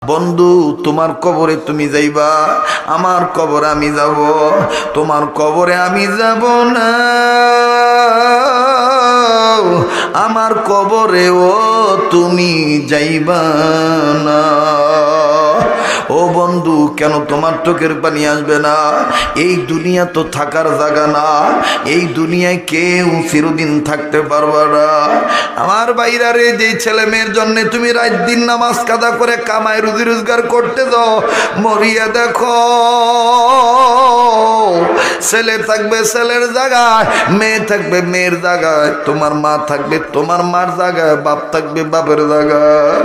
বন্ধু তোমার কবরে তুমি যাইবা, আমার কবরে আমি যাব। তোমার কবরে আমি যাব না, আমার কবরেও তুমি যাইবা না। ও বন্ধু, কেন তোমার চোখের পানি আসবে না? এই দুনিয়া তো থাকার জায়গা না, এই দুনিয়ায় কেউ চিরদিন থাকতে পারবে না। আমার বাইরা রে, যে ছেলে মেয়ের জন্য তুমি রাত দিন নামাজ কাদা করে কামাই রুজি রোজগার করতে যাও, মরিয়া দেখো ছেলে থাকবে ছেলের জায়গায়, মেয়ে থাকবে মেয়ের জায়গায়, তোমার মা থাকবে তোমার মার জায়গায়, বাপ থাকবে বাপের জায়গায়,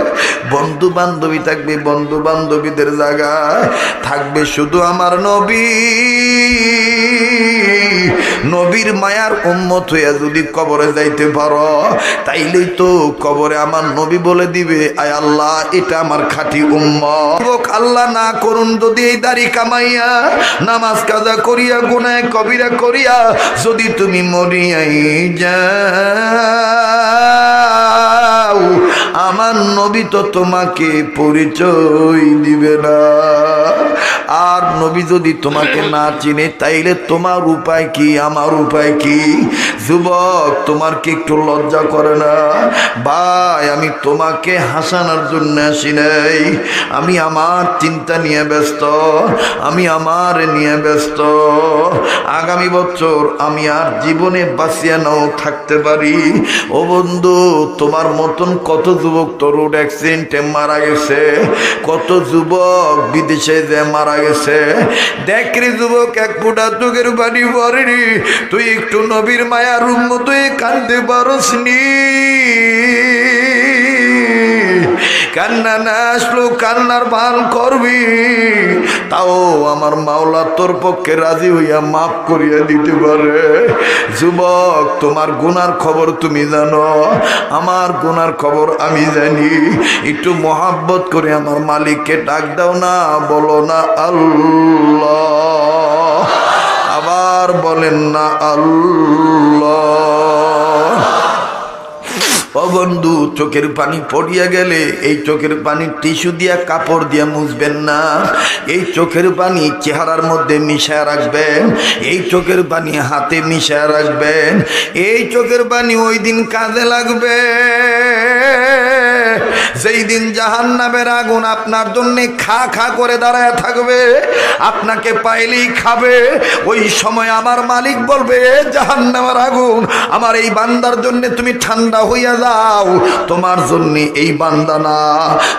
বন্ধু বান্ধবী থাকবে বন্ধু বান্ধবীদের জায়গায়, থাকবে শুধু আমার নবী। নবীর মায়ার উম্মত হইয়া যদি কবরে যাইতে পারো, তাইলেই তো কবরে আমার নবী বলে দিবে, আয় আল্লাহ এটা আমার খাঁটি উম্মত। আল্লাহ না করুন যদি এই দাড়ি কামাইয়া নামাজ কাজা করিয়া গুনাহ কবিরা করিয়া যদি তুমি মরিয়াই যাও, আমার নবী তো তোমাকে পরিচয় দিবে না। আর নবী যদি তোমাকে না চিনে, তাইলে তোমার উপায় কি, আমার উপায় কি? যুবক, তোমার কি একটু লজ্জা করে না? ভাই, আমি তোমাকে হাসানোর জন্য আসি নাই, আমি আমার চিন্তা নিয়ে ব্যস্ত, আমি আমার নিয়ে ব্যস্ত। আগামী বছর আমি আর জীবনে বাঁচিয়ে নাও থাকতে পারি। ও বন্ধু, তোমার মতন কত যুবক তো রোড অ্যাক্সিডেন্টে মারা গেছে, কত যুবক বিদেশে যে মারা গেছে। দেখ রে যুবক, এক ফুটা চোখের পানি পড়েনি, তুই একটু নবীর মায়ার উম্মত তুই কাঁদতে পারস নি? কান্না না আসলো কান্নার ভান করবি, তাও আমার মাওলা তোর পক্ষে রাজি হইয়া মাফ করিয়া দিতে পারে। যুবক, তোমার গুনার খবর তুমি জানো, আমার গুনার খবর আমি জানি। একটু মোহাব্বত করে আমার মালিককে ডাক দাও না, বলো না আল্লাহ, আবার বলেন না আল্লাহ। ও বন্ধু, চোখের পানি পড়িয়া গেলে এই চোখের পানি টিস্যু দিয়া কাপড় দিয়া মুছবেন না, এই চোখের পানি চেহারার মধ্যে মিশায় রাখবেন, এই চোখের পানি হাতে মিশায় রাখবেন। এই চোখের পানি ওই দিন কাজে লাগবে যেই দিন জাহান্নামের আগুন আপনার জন্য খা খা করে দাঁড়ায় থাকবে, আপনাকে পাইলেই খাবে। ওই সময় আমার মালিক বলবে, জাহান্নামের আগুন আমার এই বান্দার জন্য তুমি ঠান্ডা হইয়া যাও, তোমার জন্য এই বান্দা না।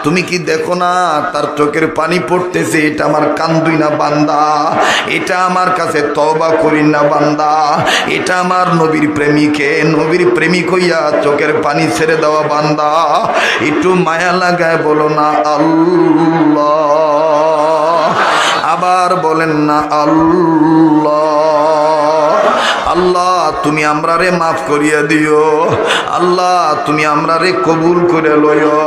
তুমি কি দেখো না তার চোখের পানি পড়তেছে? এটা আমার কান্দুই না বান্দা, এটা আমার কাছে তওবা করি না বান্দা, এটা আমার নবীর প্রেমিকে, নবীর প্রেমিক হইয়া চোখের পানি ছেড়ে দেওয়া বান্দা। একটু মায়া লাগায় বলো না আল্লাহ, আবার বলেন না আল্লাহ। আল্লাহ, তুমি আমরা রে মাফ করিয়া দিও, আল্লাহ তুমি আমরা রে কবুল করে লইও।